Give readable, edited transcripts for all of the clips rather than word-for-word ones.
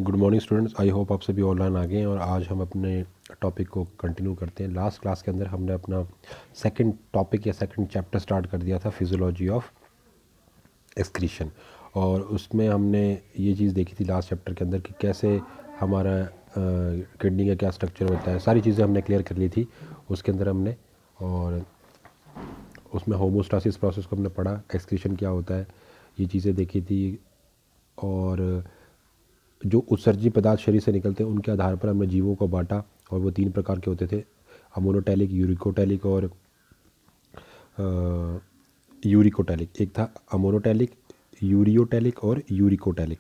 Good morning students, I hope आप सभी online आ गए हैं और आज हम अपने टॉपिक को कंटिन्यू करते हैं। लास्ट क्लास के अंदर हमने अपना सेकंड टॉपिक या सेकंड चैप्टर स्टार्ट कर दिया था, फिजियोलॉजी ऑफ एक्सक्रीशन। और उसमें हमने ये चीज़ देखी थी लास्ट चैप्टर के अंदर कि कैसे हमारा किडनी का क्या स्ट्रक्चर होता है, सारी चीज़ें हमने क्लियर कर ली थी उसके अंदर हमने। और उसमें होमोस्टासिस प्रोसेस को हमने पढ़ा, एक्सक्रीशन क्या होता है, ये चीज़ें देखी थी। और जो उत्सर्जी पदार्थ शरीर से निकलते हैं उनके आधार पर हमने जीवों को बांटा और वो 3 प्रकार के होते थे, अमोनोटैलिक, यूरिकोटैलिक और यूरिकोटैलिक। एक था अमोनोटैलिक, यूरियोटैलिक और यूरिकोटैलिक,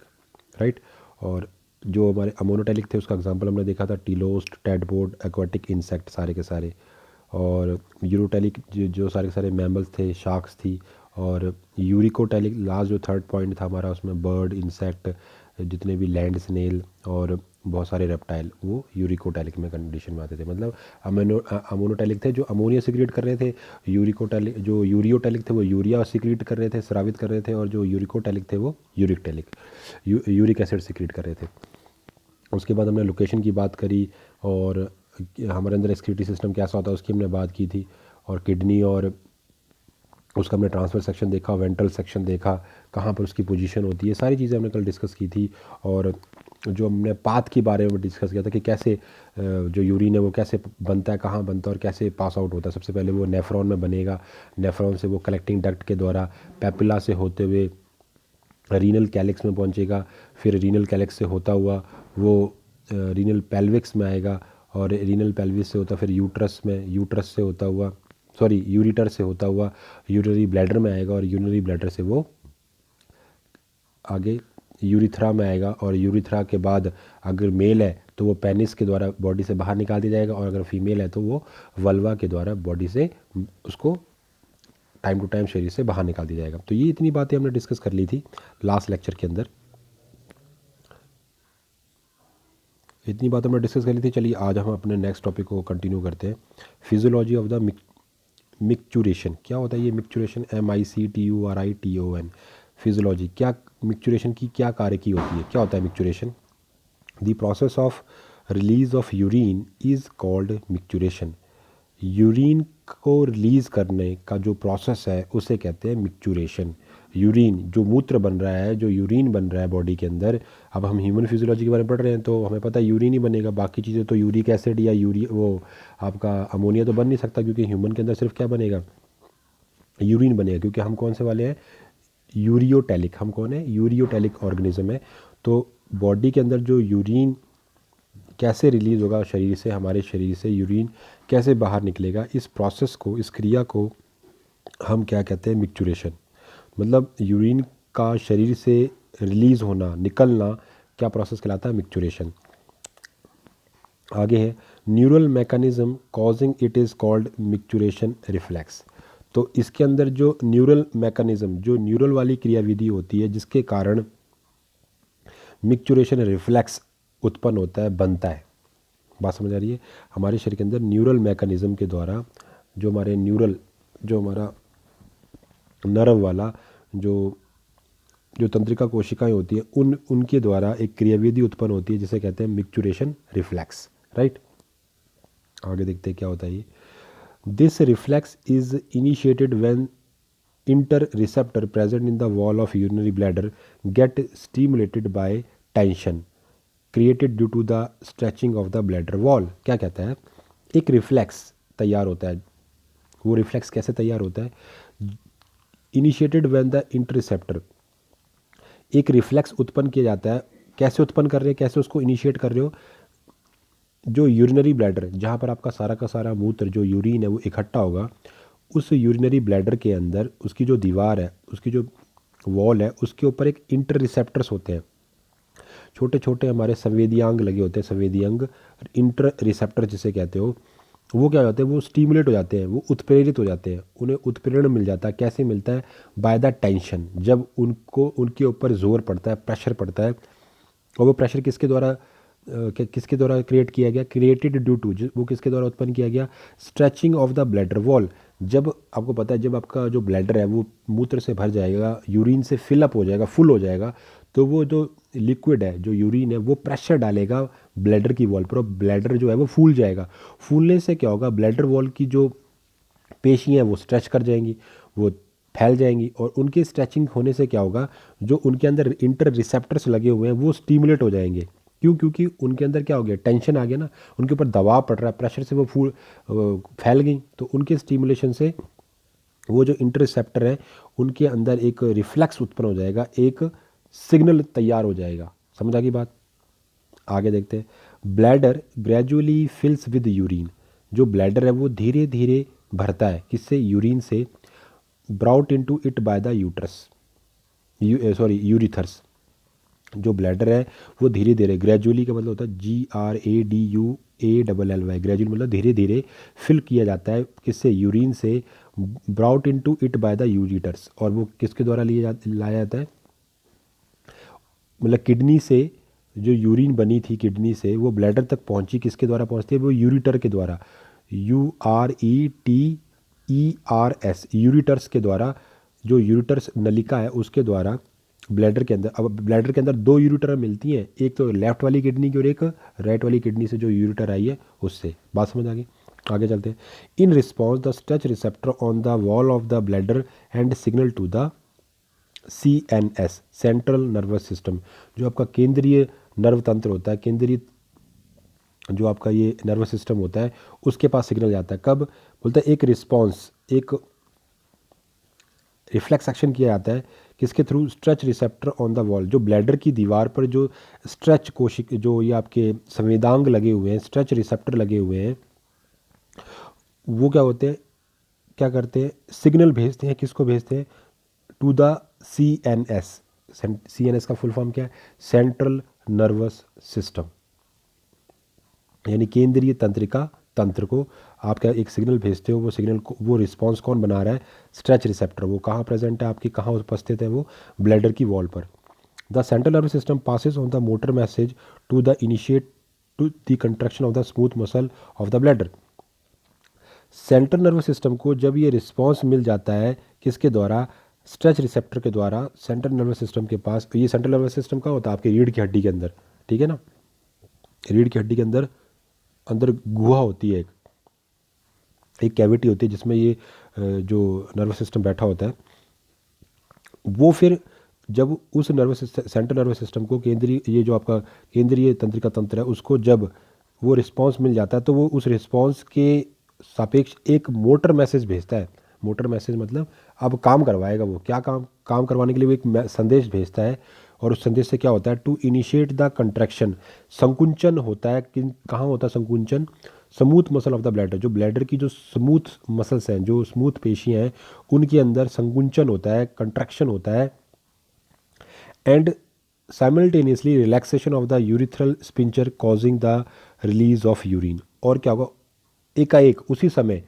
राइट। और जो हमारे अमोनोटैलिक थे उसका एग्जांपल हमने देखा था टीलोस्ट, टैडपोड, एक्वाटिक इंसेक्ट सारे के सारे। और यूरोटैलिक जो सारे के सारे मैमल्स थे, शार्क्स थी। और यूरिकोटैलिक लास्ट जो थर्ड पॉइंट था हमारा, उसमें बर्ड, इंसेक्ट, जितने भी लैंड स्नेल और बहुत सारे रेप्टाइल, वो यूरिकोटैलिक में कंडीशन में आते थे। मतलब अमोनोटैलिक थे जो अमोनिया सिक्रीट कर रहे थे, यूरिकोटैलिक जो यूरियोटैलिक थे वो यूरिया सिक्रीट कर रहे थे, स्रावित कर रहे थे। और जो यूरिकोटैलिक थे वो यूरिक एसिड सिक्रीट कर रहे थे। उसके बाद हमने लोकेशन की बात करी और हमारे अंदर एक्सक्रीटरी सिस्टम कैसा होता है उसकी हमने बात की थी। और किडनी और उसका हमने ट्रांसफर सेक्शन देखा, वेंट्रल सेक्शन देखा, कहाँ पर उसकी पोजीशन होती है, सारी चीज़ें हमने कल डिस्कस की थी। और जो हमने पाथ के बारे में डिस्कस किया था कि कैसे जो यूरिन है वो कैसे बनता है, कहाँ बनता है और कैसे पास आउट होता है। सबसे पहले वो नेफ्रॉन में बनेगा, नेफ्रॉन से वो कलेक्टिंग डक्ट के द्वारा पेपिला से होते हुए रीनल कैलिक्स में पहुंचेगा, फिर रीनल कैलिक्स से होता हुआ वो रीनल पेल्विक्स में आएगा, और रीनल पेल्विस से होता फिर यूट्रस में, यूट्रस से होता हुआ यूरिटर से होता हुआ यूरिनरी ब्लैडर में आएगा, और यूरिनरी ब्लैडर से वो आगे यूरिथ्रा में आएगा। और यूरिथ्रा के बाद अगर मेल है तो वो पेनिस के द्वारा बॉडी से बाहर निकाल दिया जाएगा, और अगर फीमेल है तो वो वल्वा के द्वारा बॉडी से उसको टाइम टू टाइम शरीर से बाहर निकाल दिया जाएगा। तो ये इतनी बातें हमने डिस्कस कर ली थी लास्ट लेक्चर के अंदर, इतनी बात हमने डिस्कस कर ली थी। चलिए आज हम अपने नेक्स्ट टॉपिक को कंटिन्यू करते हैं, फिजियोलॉजी ऑफ द मिक्चुरेशन। क्या होता है ये मिक्चुरेशन? MICTURITON, physiology. क्या मिक्चुरेशन की क्या कार्य की होती है, क्या होता है micturition? The process of release of urine is called micturition. Urine को रिलीज़ करने का जो प्रोसेस है उसे कहते हैं मिक्चुरेशन। यूरिन जो मूत्र बन रहा है, जो यूरिन बन रहा है बॉडी के अंदर, अब हम ह्यूमन फिजियोलॉजी के बारे में पढ़ रहे हैं तो हमें पता है यूरिन ही बनेगा, बाकी चीज़ें तो यूरिक एसिड या वो आपका अमोनिया तो बन नहीं सकता, क्योंकि ह्यूमन के अंदर सिर्फ क्या बनेगा, यूरिन बनेगा। क्योंकि हम कौन से वाले हैं, यूरियोटैलिक। हम कौन है, यूरियोटैलिक ऑर्गेनिज्म है। तो बॉडी के अंदर जो यूरिन कैसे रिलीज़ होगा शरीर से, हमारे शरीर से यूरिन कैसे बाहर निकलेगा, इस प्रोसेस को, इस क्रिया को हम क्या कहते हैं, मिक्चुरेशन। मतलब यूरिन का शरीर से रिलीज़ होना, निकलना, क्या प्रोसेस कहलाता है, मिक्चुरेशन। आगे है neural mechanism causing it is called micturition reflex. तो इसके अंदर जो न्यूरल मैकेनिज्म, जो न्यूरल वाली क्रियाविधि होती है जिसके कारण मिक्चुरेशन रिफ्लेक्स उत्पन्न होता है, बनता है। बात समझ आ रही है? हमारे शरीर के अंदर न्यूरल मैकेनिज्म के द्वारा जो हमारे जो हमारा नर्व वाला जो जो तंत्रिका कोशिकाएं होती है उनके द्वारा एक क्रियाविधि उत्पन्न होती है जिसे कहते हैं मिक्चुरेशन रिफ्लेक्स, राइट। आगे देखते हैं क्या होता है ये। This reflex is initiated when inter receptor present in the wall of urinary bladder get stimulated by tension created due to the stretching of the bladder wall. क्या कहता है, एक रिफ्लेक्स तैयार होता है। वो रिफ्लेक्स कैसे तैयार होता है, इनिशिएटेड व्हेन द इंटरसेप्टर, एक रिफ्लेक्स उत्पन्न किया जाता है। कैसे उत्पन्न कर रहे हैं, कैसे उसको इनिशिएट कर रहे हो, जो यूरिनरी ब्लैडर जहाँ पर आपका सारा का सारा मूत्र जो यूरिन है वो इकट्ठा होगा, उस यूरिनरी ब्लैडर के अंदर उसकी जो दीवार है, उसकी जो वॉल है, उसके ऊपर एक इंटर रिसेप्टर्स होते हैं, छोटे छोटे हमारे संवेदी अंग लगे होते हैं, संवेदी अंग, इंटर रिसेप्टर जिसे कहते हो। वो क्या हो जाते हैं, वो स्टिमुलेट हो जाते हैं, वो उत्प्रेरित हो जाते हैं, उन्हें उत्प्रेरण मिल जाता है। कैसे मिलता है, बाय द टेंशन, जब उनको उनके ऊपर जोर पड़ता है, प्रेशर पड़ता है। और वो प्रेशर किसके द्वारा क्रिएट किया गया, क्रिएटेड ड्यू टू, वो किसके द्वारा उत्पन्न किया गया, stretching of the bladder wall. जब आपको पता है, जब आपका जो ब्लैडर है वो मूत्र से भर जाएगा, यूरिन से फिलअप हो जाएगा, फुल हो जाएगा, तो वो जो लिक्विड है, जो यूरिन है, वो प्रेशर डालेगा ब्लैडर की वॉल पर और ब्लैडर जो है वो फूल जाएगा। फूलने से क्या होगा, ब्लैडर वॉल की जो पेशियाँ हैं वो स्ट्रेच कर जाएंगी, वो फैल जाएंगी, और उनके स्ट्रेचिंग होने से क्या होगा, जो उनके अंदर इंटर रिसेप्टर्स लगे हुए हैं वो स्टिमुलेट हो जाएंगे। क्यों? क्योंकि उनके अंदर क्या हो गया, टेंशन आ गया ना, उनके ऊपर दबाव पड़ रहा है, प्रेशर से वो फैल गई, तो उनके स्टिमुलेशन से वो जो इंटर रिसेप्टर है उनके अंदर एक रिफ्लेक्स उत्पन्न हो जाएगा, एक सिग्नल तैयार हो जाएगा। समझ आ गई बात? आगे देखते हैं। Bladder gradually fills with urine. जो ब्लैडर है वो धीरे धीरे भरता है, किससे? यूरिन से। Brought into it by the uterus, ureters. जो ब्लैडर है वो धीरे धीरे, ग्रेजुअली का मतलब होता है GRADUALLY, ग्रेजुअली मतलब धीरे धीरे फिल किया जाता है, किससे? यूरिन से। Brought into it by the ureters, और वो किसके द्वारा लाया जाता है, मतलब किडनी से। जो यूरिन बनी थी किडनी से वो ब्लैडर तक पहुंची, किसके द्वारा पहुंचती है? वो यूरिटर के द्वारा, URETERS, यूरिटर्स के द्वारा। जो यूरिटर्स नलिका है उसके द्वारा ब्लैडर के अंदर। अब ब्लैडर के अंदर दो यूरिटर मिलती हैं, एक तो लेफ्ट वाली किडनी की और एक राइट वाली किडनी से जो यूरिटर आई है उससे। बात समझ आ गई? आगे चलते हैं। In response the stretch receptor on the wall of the bladder and signal to the CNS, central nervous system. जो आपका केंद्रीय नर्व तंत्र होता है, केंद्रीय जो आपका ये नर्वस सिस्टम होता है, उसके पास सिग्नल जाता है। कब? बोलते हैं एक रिस्पॉन्स, एक रिफ्लेक्स एक्शन किया जाता है, किसके through? Stretch receptor on the wall. जो ब्लैडर की दीवार पर जो स्ट्रेच कोशिक, जो ये आपके संवेदांग लगे हुए हैं, स्ट्रेच रिसेप्टर लगे हुए हैं, वो क्या होते हैं, क्या करते हैं? सिग्नल भेजते हैं। किसको भेजते हैं? To the CNS। CNS का फुल फॉर्म क्या है? सेंट्रल नर्वस सिस्टम, यानी केंद्रीय तंत्रिका तंत्र को आप क्या एक सिग्नल भेजते हो, वो सिग्नल को, वो रिस्पॉन्स कौन बना रहा है? Stretch receptor. वो कहाँ प्रेजेंट है आपकी, कहाँ उपस्थित है? वो ब्लैडर की वॉल पर। The central nervous system passes on the motor message to the initiate to the contraction of the smooth muscle of the bladder. Central nervous system को जब ये रिस्पॉन्स मिल जाता है, किसके द्वारा? स्ट्रेच रिसेप्टर के द्वारा। सेंट्रल नर्वस सिस्टम के पास, ये सेंट्रल नर्वस सिस्टम कहाँ होता है? आपकी रीढ़ की हड्डी के अंदर, ठीक है ना। रीढ़ की हड्डी के अंदर अंदर गुहा होती है, एक कैविटी होती है जिसमें ये जो नर्वस सिस्टम बैठा होता है। वो फिर जब उस सेंट्रल नर्वस सिस्टम को, केंद्रीय, ये जो आपका केंद्रीय तंत्रिका तंत्र है, उसको जब वो रिस्पांस मिल जाता है तो वो उस रिस्पांस के सापेक्ष एक मोटर मैसेज भेजता है। मोटर मैसेज मतलब अब काम करवाएगा वो। क्या काम? काम करवाने के लिए वो एक संदेश भेजता है, और उस संदेश से क्या होता है? टू इनिशिएट द कंट्रैक्शन, संकुंचन होता है। कहाँ होता है संकुंचन? Smooth muscle of the bladder. जो ब्लैडर की जो स्मूथ मसल्स हैं, जो स्मूथ पेशियाँ हैं, उनके अंदर संकुंचन होता है, कंट्रैक्शन होता है। And simultaneously relaxation of the urethral sphincter causing the release of urine. और क्या होगा? एकाएक उसी समय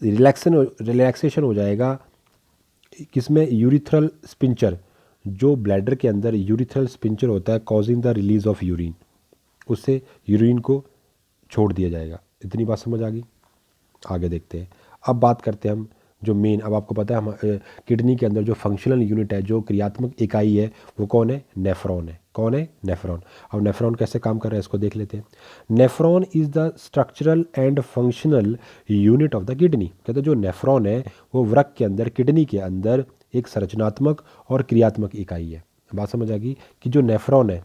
रिलैक्सेशन हो जाएगा, किसमें? Urethral sphincter. जो ब्लैडर के अंदर यूरिथ्रल स्पिंचर होता है, causing the release of urine, उससे यूरिन को छोड़ दिया जाएगा। इतनी बात समझ आ गई? आगे देखते हैं। अब बात करते हैं हम जो मेन, अब आपको पता है हम किडनी के अंदर जो फंक्शनल यूनिट है, जो क्रियात्मक इकाई है, वो कौन है? नेफ्रॉन है। कौन है? नेफ्रॉन। अब नेफ्रॉन कैसे काम कर रहा है इसको देख लेते हैं। Nephron is the structural and functional unit of the kidney. कहते हैं जो नेफ्रॉन है वो वृक्क के अंदर, किडनी के अंदर एक संरचनात्मक और क्रियात्मक इकाई है। बात समझ आ गई कि जो नेफ्रॉन है,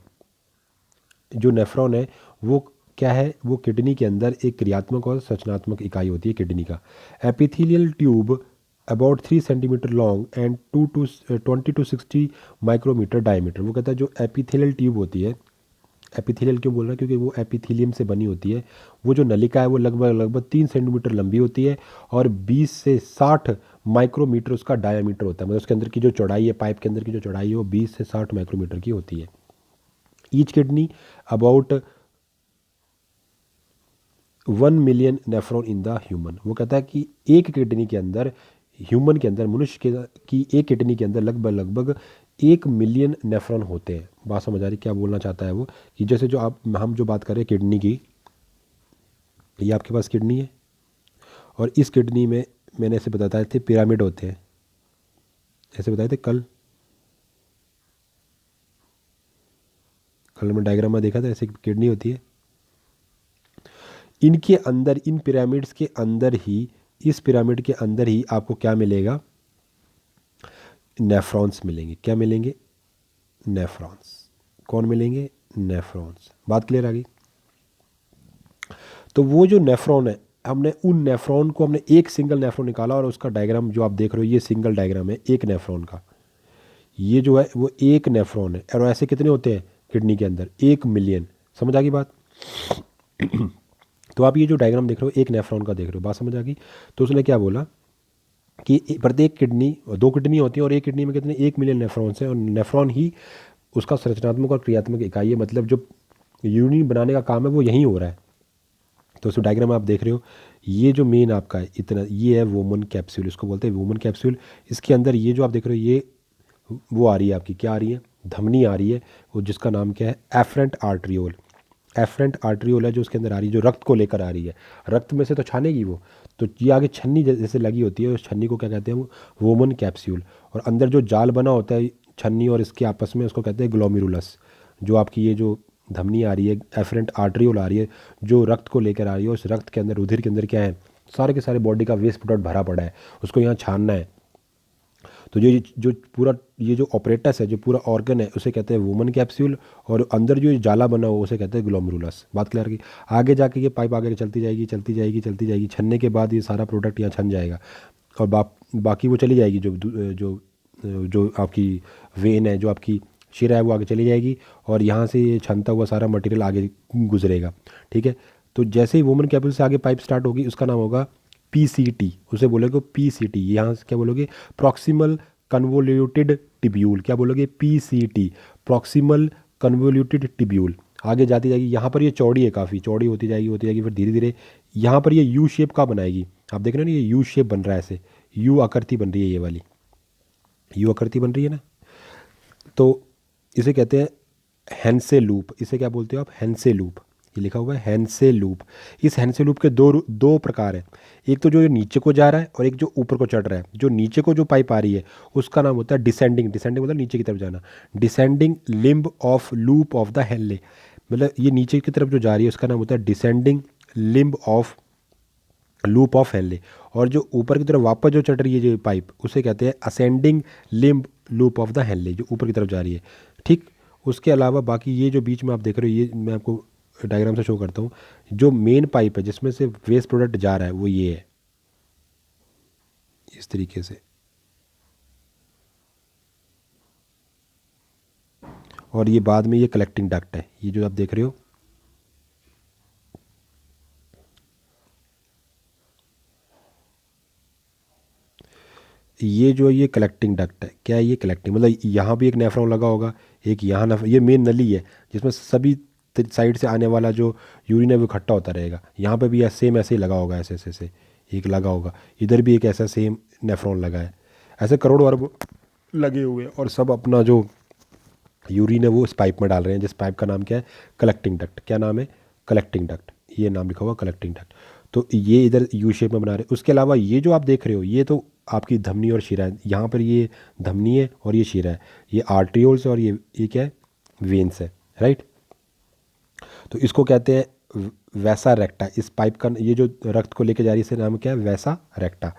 जो नेफ्रॉन है वो क्या है? वो किडनी के अंदर एक क्रियात्मक और संरचनात्मक इकाई होती है किडनी का। Epithelial tube about 3 centimetre long and 20 to 60 micrometre diameter. वो कहता है जो एपिथेलियल ट्यूब होती है, एपिथेलियल क्यों बोल रहा है? क्योंकि वो एपिथेलियम से बनी होती है। वो जो नलिका है वो लगभग लगभग 3 सेंटीमीटर लंबी होती है, और 20 से 60 माइक्रोमीटर उसका डायामीटर होता है। मतलब उसके अंदर की जो चौड़ाई है, पाइप के अंदर की जो चौड़ाई है, वो 20 से 60 माइक्रोमीटर की होती है। Each kidney about 1 million nephron in the human. वो कहता है कि एक किडनी के अंदर, ह्यूमन के अंदर, मनुष्य के की एक किडनी के अंदर लगभग लगभग 1 मिलियन नेफ्रॉन होते हैं। बात समझ आ रही? क्या बोलना चाहता है वो? कि जैसे जो हम जो बात कर रहे हैं किडनी की, ये आपके पास किडनी है, और इस किडनी में मैंने ऐसे बताए थे पिरामिड होते हैं, ऐसे बताए थे कल। कल में डायग्राम में देखा था, ऐसे किडनी होती है। इनके अंदर, इन पिरामिड्स के अंदर ही, इस पिरामिड के अंदर ही आपको क्या मिलेगा, नेफ्रॉन्स मिलेंगे। क्या मिलेंगे, नेफ्रॉन्स। कौन मिलेंगे, नेफ्रॉन्स। बात क्लियर आ गई। तो वो जो नेफ्रॉन है, हमने उन नेफ्रॉन को, हमने एक सिंगल नेफ्रॉन निकाला और उसका डायग्राम जो आप देख रहे हो, ये सिंगल डायग्राम है एक नेफ्रॉन का। ये जो है वो एक नेफ्रॉन है, और ऐसे कितने होते हैं किडनी के अंदर, 1 मिलियन। समझ आ गई बात। तो आप ये जो डायग्राम देख रहे हो एक नेफ्रॉन का देख रहे हो, बात समझ आ गई। तो उसने क्या बोला कि प्रत्येक किडनी, 2 किडनी होती है और एक किडनी में कितने, 1 मिलियन नेफ्रॉन्स हैं, और नेफ्रॉन ही उसका संरचनात्मक और क्रियात्मक इकाई है। मतलब जो यूरिन बनाने का काम है वो यहीं हो रहा है। तो उस डायग्राम में आप देख रहे हो, ये जो मेन आपका है इतना, ये है वोमन कैप्सूल, इसको बोलते हैं वोमन कैप्सूल। इसके अंदर ये जो आप देख रहे हो, ये वो आ रही है आपकी, क्या आ रही है, धमनी आ रही है, वो जिसका नाम क्या है, एफरेंट आर्ट्रियोल। एफरेंट आर्ट्रियोल है जो उसके अंदर आ रही है, जो रक्त को लेकर आ रही है। रक्त में से तो छानेगी वो, तो ये आगे छन्नी जैसे लगी होती है, उस छन्नी को क्या कहते हैं, वो वोमन कैप्सूल। और अंदर जो जाल बना होता है छन्नी और इसके आपस में, उसको कहते हैं ग्लोमेरुलस। जो आपकी ये जो धमनी आ रही है, एफरेंट आर्ट्रियोल आ रही है, जो रक्त को लेकर आ रही है, उस रक्त के अंदर, रुधिर के अंदर क्या है, सारे के सारे बॉडी का वेस्ट प्रोडक्ट भरा पड़ा है, उसको यहाँ छानना है। तो जो पूरा ये जो ऑपरेटस है, जो पूरा ऑर्गन है, उसे कहते हैं वुमन कैप्सूल, और अंदर जो ये जाला बना हुआ उसे कहते हैं ग्लोमेरुलस। बात क्लियर की। आगे जाके ये पाइप आगे चलती जाएगी, चलती जाएगी, चलती जाएगी, छनने के बाद ये सारा प्रोडक्ट यहाँ छन जाएगा, और बाकी वो चली जाएगी, जो जो आपकी वेन है, जो आपकी शिरा है, वो आगे चली जाएगी, और यहाँ से ये छनता हुआ सारा मटेरियल आगे गुजरेगा। ठीक है। तो जैसे ही वुमन कैप्सूल से आगे पाइप स्टार्ट होगी, उसका नाम होगा पीसीटी, उसे बोलोगे पीसीटी। यहाँ से क्या बोलोगे, प्रॉक्सिमल कन्वोल्यूटेड टिब्यूल। क्या बोलोगे, पीसीटी, प्रॉक्सिमल कन्वोल्यूटेड टिब्यूल। आगे जाती जाएगी, यहाँ पर ये चौड़ी है, काफ़ी चौड़ी होती जाएगी, फिर धीरे धीरे यहाँ पर ये यू शेप का बनाएगी। आप देख रहे हो ना, ये यू शेप बन रहा है, ऐसे यू आकृति बन रही है, ये वाली यू आकृति बन रही है ना। तो इसे कहते हैं हेंसे लूप। इसे क्या बोलते हो आप, हेंसे लूप। ये लिखा हुआ है हेंसे लूप। इस हेंसे लूप के दो प्रकार है। एक तो जो नीचे को जा रहा है, और एक जो ऊपर को चढ़ रहा है। जो नीचे को जो पाइप आ रही है उसका नाम होता है डिसेंडिंग। डिसेंडिंग मतलब नीचे की तरफ जाना। Descending limb of loop of the Henle, मतलब ये नीचे की तरफ जो जा रही है उसका नाम होता है descending limb of loop of Henley. और जो ऊपर की तरफ वापस जो चढ़ रही है जो पाइप, उसे कहते हैं ascending limb loop of the Henle, जो ऊपर की तरफ जा रही है। ठीक। उसके अलावा बाकी ये जो बीच में आप देख रहे हो, ये मैं आपको डायग्राम से शो करता हूँ। जो मेन पाइप है जिसमें से वेस्ट प्रोडक्ट जा रहा है, वो ये है, इस तरीके से। और ये बाद में ये कलेक्टिंग डक्ट है, ये जो आप देख रहे हो, ये जो ये कलेक्टिंग डक्ट है। क्या है ये कलेक्टिंग, मतलब यहाँ भी एक नेफ्रॉन लगा होगा, एक यहाँ ये मेन नली है जिसमें सभी साइड से आने वाला जो यूरिन है वो इकट्ठा होता रहेगा। यहाँ पे भी सेम ऐसे ही लगा होगा, ऐसे ऐसे ऐसे एक लगा होगा। इधर भी एक ऐसा सेम नेफ्रॉन लगा है। ऐसे करोड़ अरब लगे हुए हैं, और सब अपना जो यूरिन है वो इस पाइप में डाल रहे हैं, जिस पाइप का नाम क्या है, कलेक्टिंग डक्ट। क्या नाम है, कलेक्टिंग डक्ट। ये नाम लिखा हुआ कलेक्टिंग डक्ट। तो ये इधर यू शेप में बना रहे हैं। उसके अलावा ये जो आप देख रहे हो, ये तो आपकी धमनी और शिरा है। यहाँ पर ये धमनी है और ये शिरा है, ये आर्ट्रियोल्स, और ये क्या है, वेन्स है, राइट। तो इसको कहते हैं वैसा रेक्टा। इस पाइप का ये जो रक्त को लेके जा रही है, इसका नाम क्या है, वैसा रेक्टा।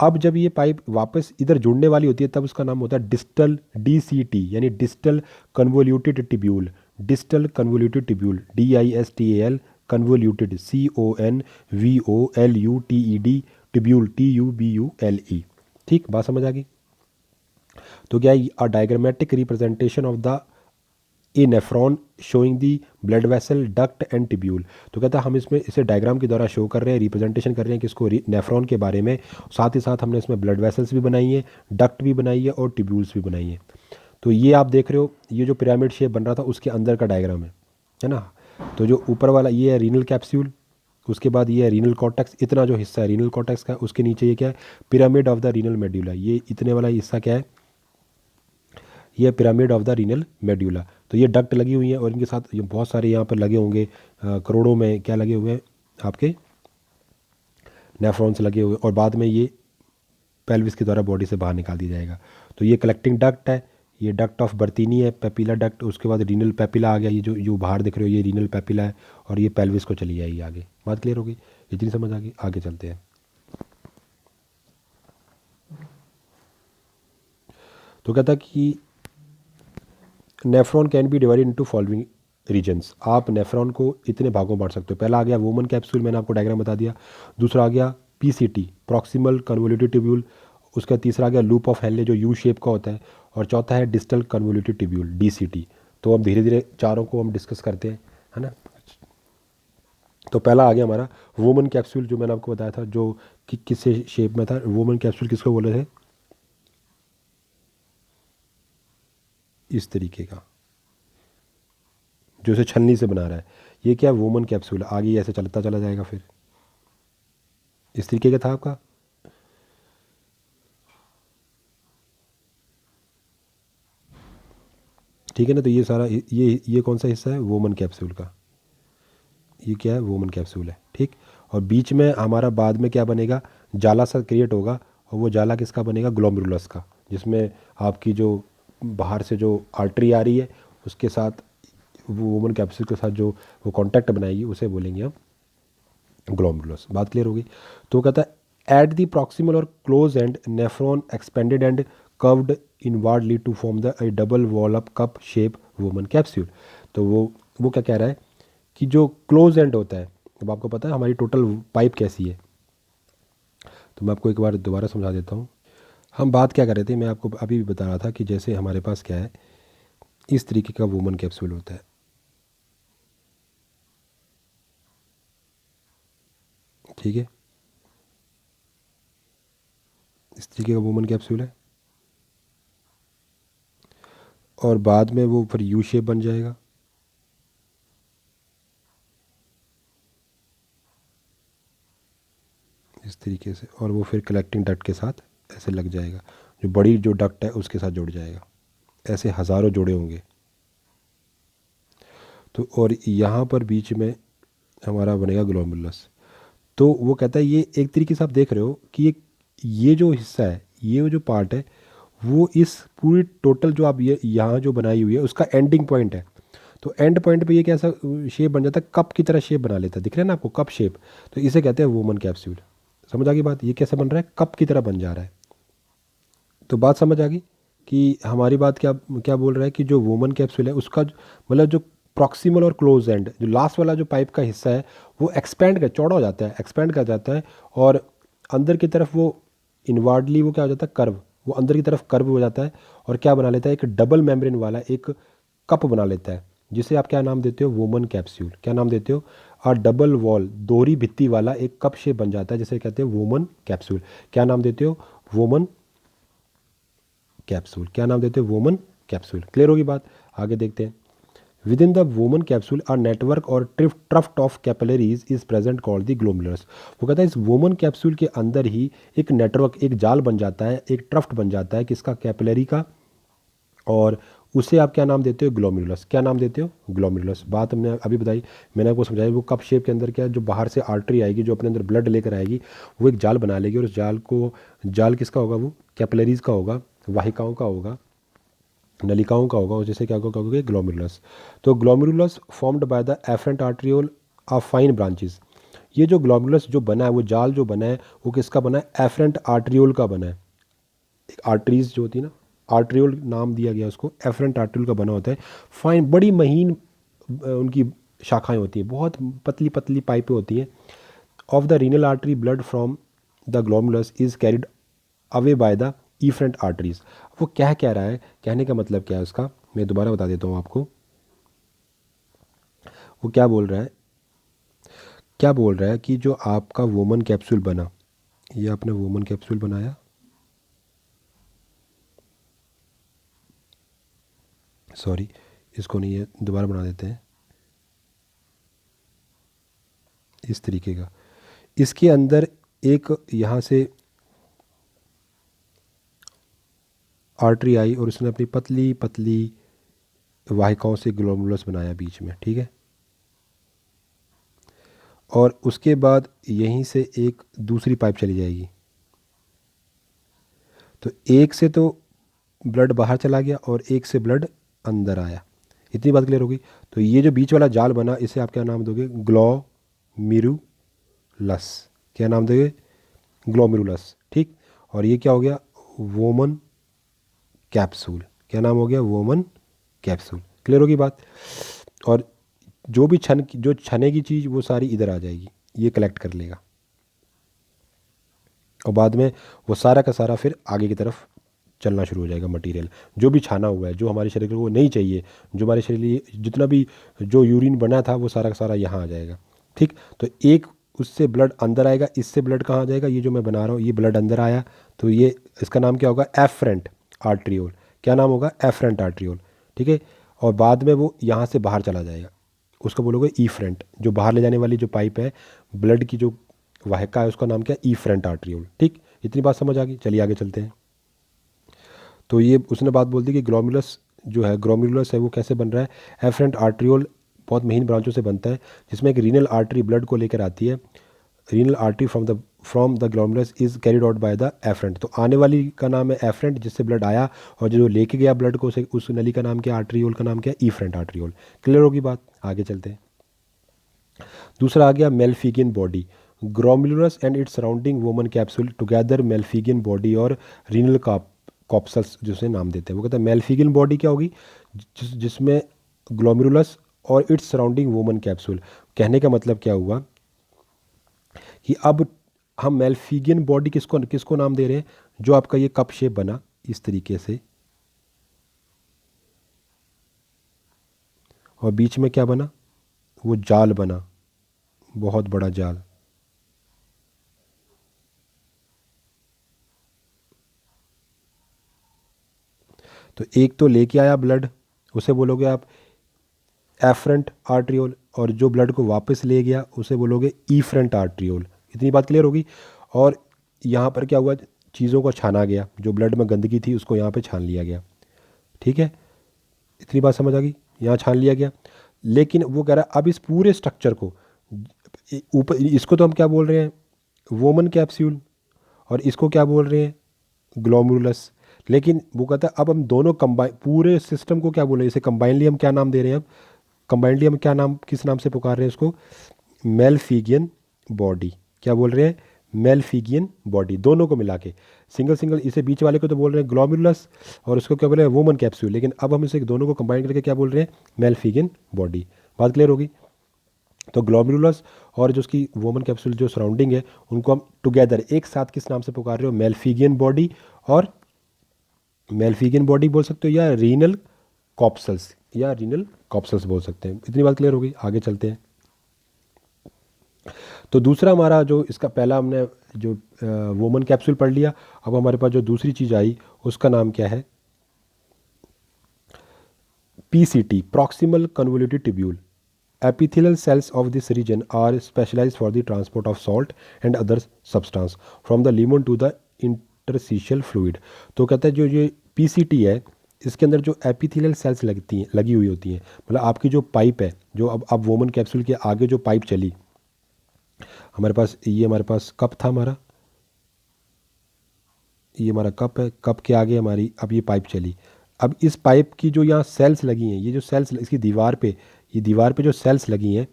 अब जब ये पाइप वापस इधर जुड़ने वाली होती है, तब उसका नाम होता है डिस्टल, डीसीटी, यानी distal convoluted tubule. Distal convoluted tubule, DISTAL convoluted, CONVOLUTED, tubule, TUBULE। ठीक, बात समझ आ गई। तो क्या है, a diagrammatic representation of the a nephron showing the blood vessel duct and tubule. तो कहता है हम इसमें इसे डायग्राम के द्वारा शो कर रहे हैं, रिप्रेजेंटेशन कर रहे हैं कि इसको नेफ्रॉन के बारे में। साथ ही साथ हमने इसमें ब्लड वेसल्स भी बनाई है, डक्ट भी बनाई है, और टिब्यूल्स भी बनाई है। तो ये आप देख रहे हो, ये जो पिरामिड शेप बन रहा था उसके अंदर का डायग्राम है ना। तो जो ऊपर वाला ये है रीनल कैप्सूल, उसके बाद ये है रीनल कॉर्टेक्स। इतना जो हिस्सा है रीनल कॉर्टेक्स का, उसके नीचे ये क्या है, pyramid of the renal medulla. ये इतने वाला हिस्सा क्या है, ये pyramid of the renal medulla. तो ये डक्ट लगी हुई है, और इनके साथ ये बहुत सारे यहाँ पर लगे होंगे, करोड़ों में क्या लगे हुए हैं आपके, नेफ्रॉन्स लगे हुए। और बाद में ये पेल्विस के द्वारा बॉडी से बाहर निकाल दिया जाएगा। तो ये कलेक्टिंग डक्ट है, ये डक्ट ऑफ बर्तीनी है, पेपिला डक्ट, उसके बाद रीनल पेपिला आ गया, ये जो बाहर दिख रहे हो ये रीनल पेपिला है, और ये पेल्विस को चली जाएगी आगे। बात क्लियर होगी, इतनी समझ आ गई, आगे चलते हैं। तो कहता है कि nephron can be divided into following regions. आप नेफ्रॉन को इतने भागों में बांट सकते हो। पहला आ गया वुमन कैप्सूल, मैंने आपको डायग्राम बता दिया। दूसरा आ गया पीसीटी, प्रॉक्सिमल कन्वोल्यूटिव ट्यूब्यूल। उसका तीसरा आ गया लूप ऑफ हेनले जो यू शेप का होता है, और चौथा है डिस्टल कन्वोल्यूटिव ट्यूब्यूल, डीसीटी। तो अब धीरे धीरे चारों को हम डिस्कस करते हैं, है ना। तो पहला आ गया हमारा वुमन कैप्सूल, जो मैंने आपको बताया था, जो कि किस शेप में था। वुमन कैप्सूल किसको बोले थे, इस तरीके का, जो इसे छलनी से बना रहा है, ये क्या है, वुमन कैप्सूल। आगे ऐसे चलता चला जाएगा, फिर इस तरीके का था आपका। ठीक है ना। तो ये सारा ये कौन सा हिस्सा है, वुमन कैप्सूल का, ये क्या है, वुमन कैप्सूल है। ठीक। और बीच में हमारा बाद में क्या बनेगा, जाला सा क्रिएट होगा, और वो जाला किसका बनेगा, ग्लोमेरुलस का, जिसमें आपकी जो बाहर से जो आर्टरी आ रही है उसके साथ, वो वुमन कैप्सूल के साथ जो वो कांटेक्ट बनाएगी, उसे बोलेंगे हम ग्लोमेरुलस। बात क्लियर होगी। तो कहता है एट द प्रॉक्सिमल और close end nephron expanded and curved inwardly to form the double wall up cup shape woman capsule. तो वो क्या कह रहा है कि जो क्लोज एंड होता है, अब आपको पता है हमारी टोटल पाइप कैसी है, तो मैं आपको एक बार दोबारा समझा देता हूँ। हम बात क्या कर रहे थे, मैं आपको अभी भी बता रहा था कि जैसे हमारे पास क्या है, इस तरीके का वुमन कैप्सूल होता है, ठीक है, इस तरीके का वुमन कैप्सूल है, और बाद में वो फिर यू शेप बन जाएगा, इस तरीके से, और वो फिर कलेक्टिंग डक्ट के साथ ऐसे लग जाएगा, जो बड़ी जो डक्ट है उसके साथ जुड़ जाएगा। ऐसे हज़ारों जोड़े होंगे। तो और यहाँ पर बीच में हमारा बनेगा ग्लोमेरुलस। तो वो कहता है ये एक तरीके से आप देख रहे हो कि ये जो हिस्सा है, ये जो पार्ट है, वो इस पूरी टोटल जो आप ये यहाँ जो बनाई हुई है उसका एंडिंग पॉइंट है। तो एंड पॉइंट पे ये कैसा शेप बन जाता है, कप की तरह शेप बना लेता है, दिख रहा है ना आपको, कप शेप। तो इसे कहते हैं वुमन कैप्सूल। समझ आ गई बात, ये कैसे बन रहा है, कप की तरह बन जा रहा है। तो बात समझ आ गई कि हमारी बात क्या क्या बोल रहा है कि जो वुमन कैप्सूल है उसका मतलब जो प्रॉक्सिमल और क्लोज एंड, जो लास्ट वाला जो पाइप का हिस्सा है, वो एक्सपेंड कर चौड़ा हो जाता है, एक्सपेंड कर जाता है, और अंदर की तरफ वो इनवार्डली वो क्या हो जाता है, कर्व, वो अंदर की तरफ कर्व हो जाता है, और क्या बना लेता है, एक डबल मेम्ब्रेन वाला एक कप बना लेता है, जिसे आप क्या नाम देते हो, वुमन कैप्सूल। क्या नाम देते हो, और डबल वॉल, दोहरी भित्ती वाला एक कप शेप बन जाता है, जिसे कहते हैं वुमन कैप्सूल। क्या नाम देते हो, वुमन कैप्सूल। क्या नाम देते हैं, वुमन कैप्सूल। क्लियर होगी बात, आगे देखते हैं। Within the Bowman capsule are network or tuft of capillaries is present called the glomerulus. वो कहता है इस वुमन कैप्सूल के अंदर ही एक नेटवर्क, एक जाल बन जाता है, एक ट्रफ्ट बन जाता है किसका, कैपिलरी का, और उसे आप क्या नाम देते हो, ग्लोमेरुलस। क्या नाम देते हो, ग्लोमेरुलस। बात हमने अभी बताई, मैंने आपको समझाया, वो कप शेप के अंदर क्या है, जो बाहर से आर्टरी आएगी, जो अपने अंदर ब्लड लेकर आएगी, वो एक जाल बना लेगी, और उस जाल को, जाल किसका होगा, वो कैपिलरीज का होगा, वाहिकाओं का होगा, नलिकाओं का होगा, और जैसे क्या कहोगे, ग्लोमेरुलस। तो glomerulus formed by the efferent arteriole of fine branches. ये जो ग्लोमेरुलस जो बना है, वो जाल जो बना है, वो किसका बना है, एफरेंट आर्ट्रियोल का बना है। एक आर्टरीज जो होती है ना, आर्ट्रियोल नाम दिया गया उसको, एफरेंट आर्ट्रियोल का बना होता है। फाइन, बड़ी महीन उनकी शाखाएं होती हैं, बहुत पतली पतली पाइपें होती हैं। Of the renal artery blood from the glomerulus is carried away by the efferent arteries. वो क्या कह रहा है, कहने का मतलब क्या है उसका, मैं दोबारा बता देता हूँ आपको। वो क्या बोल रहा है, क्या बोल रहा है कि जो आपका वुमन कैप्सूल बना, ये आपने वुमन कैप्सूल बनाया, सॉरी इसको नहीं है, दोबारा बना देते हैं, इस तरीके का। इसके अंदर एक यहाँ से आर्टरी आई, और उसने अपनी पतली पतली वाहिकाओं से ग्लोमेरुलस बनाया बीच में, ठीक है। और उसके बाद यहीं से एक दूसरी पाइप चली जाएगी। तो एक से तो ब्लड बाहर चला गया और एक से ब्लड अंदर आया। इतनी बात क्लियर होगी। तो ये जो बीच वाला जाल बना इसे आप क्या नाम दोगे? ग्लोमेरुलस। क्या नाम दोगे? ग्लोमेरुलस। ठीक। और ये क्या हो गया? Woman capsule. क्या नाम हो गया? Woman capsule. क्लियर होगी बात। और जो भी जो छने की चीज़ वो सारी इधर आ जाएगी, ये कलेक्ट कर लेगा और बाद में वो सारा का सारा फिर आगे की तरफ चलना शुरू हो जाएगा। मटेरियल जो भी छाना हुआ है, जो हमारे शरीर को नहीं चाहिए, जो हमारे शरीर लिए जितना भी जो यूरिन बना था वो सारा का सारा यहाँ आ जाएगा। ठीक। तो एक उससे ब्लड अंदर आएगा, इससे ब्लड कहाँ आ जाएगा? ये जो मैं बना रहा हूँ ये ब्लड अंदर आया, तो ये इसका नाम क्या होगा? Efferent arteriole. क्या नाम होगा? Efferent arteriole. ठीक है। और बाद में वो यहाँ से बाहर चला जाएगा, उसको बोलोगे ई फ्रंट। जो बाहर ले जाने वाली जो पाइप है ब्लड की, जो वाहिका है, उसका नाम क्या है? ई फ्रंट आर्ट्रियोल। ठीक। इतनी बात समझ आ गई। चलिए आगे चलते हैं। तो ये उसने बात बोल दी कि ग्लोमेरुलस जो है, ग्लोमेरुलस है वो कैसे बन रहा है? एफरेंट आर्ट्रियोल बहुत महीन ब्रांचों से बनता है, जिसमें एक रीनल आर्टरी ब्लड को लेकर आती है। Renal artery from the glomerulus is carried out by the efferent. तो आने वाली का नाम है एफरेंट, जिससे ब्लड आया, और जो लेके गया ब्लड को उस नली का नाम क्या? आर्ट्रियोल का नाम क्या है? ईफ्रंट आर्ट्रियोल। क्लियर होगी बात। आगे चलते हैं। दूसरा आ गया Malpighian body. Glomerulus and its surrounding Bowman capsule together Malpighian body or renal corpuscles जिसे नाम देते हैं। वो कहते हैं मेल्फिगियन बॉडी क्या होगी? जिसमें ग्लोमेरुलस और इट्स सराउंडिंग वोमन कैप्सूल। कहने का मतलब क्या हुआ कि अब हम मेल्फिगियन बॉडी किसको किसको नाम दे रहे हैं? जो आपका ये कप शेप बना इस तरीके से, और बीच में क्या बना? वो जाल बना, बहुत बड़ा जाल। तो एक तो लेके आया ब्लड, उसे बोलोगे आप एफरंट आर्ट्रियोल, और जो ब्लड को वापस ले गया उसे बोलोगे ईफ्रंट आर्ट्रियोल। इतनी बात क्लियर होगी। और यहाँ पर क्या हुआ? चीज़ों को छाना गया, जो ब्लड में गंदगी थी उसको यहाँ पे छान लिया गया। ठीक है। इतनी बात समझ आ गई। यहाँ छान लिया गया, लेकिन वो कह रहा है अब इस पूरे स्ट्रक्चर को ऊपर, इसको तो हम क्या बोल रहे हैं? Woman capsule. और इसको क्या बोल रहे हैं? ग्लोमेरुलस। लेकिन वो कहता है अब हम दोनों कंबाइन, पूरे सिस्टम को क्या बोल रहे हैं? इसे कंबाइनली हम क्या नाम दे रहे हैं? अब कंबाइनली हम क्या नाम, किस नाम से पुकार रहे हैं इसको? Malpighian body. क्या बोल रहे हैं? Malpighian body. दोनों को मिला के, सिंगल सिंगल, इसे बीच वाले को तो बोल रहे हैं ग्लोमेरुलस, और उसको क्या बोल रहे हैं? Woman capsule. लेकिन अब हम इसे दोनों को कंबाइन करके क्या बोल रहे हैं? Malpighian body. बात क्लियर होगी। तो ग्लोमेरुलस और जो उसकी वोमन कैप्सूल जो सराउंडिंग है, उनको हम टुगेदर एक साथ किस नाम से पुकार रहे हो? Malpighian body. और मेल्फिगियन बॉडी बोल सकते हो, या रीनल कॉप्सल्स, या रीनल कॉप्सल्स बोल सकते हैं। इतनी बात क्लियर होगी। आगे चलते हैं। तो दूसरा हमारा जो इसका पहला हमने जो वोमन कैप्सूल पढ़ लिया, अब हमारे पास जो दूसरी चीज़ आई उसका नाम क्या है? PCT, proximal convoluted tubule. Epithelial cells of this region are specialized for the transport of salt and other substance from the lumen to the interstitial fluid. तो कहता है जो ये PCT है, इसके अंदर जो एपिथेलियल सेल्स लगी हुई होती हैं, मतलब आपकी जो पाइप है, जो अब वोमन कैप्सूल के आगे जो पाइप चली, हमारे पास ये, हमारे पास कप था हमारा, ये हमारा कप है, कप के आगे हमारी अब ये पाइप चली। अब इस पाइप की जो यहाँ सेल्स लगी हैं, ये जो सेल्स इसकी दीवार पे, ये दीवार पे जो सेल्स लगी हैं,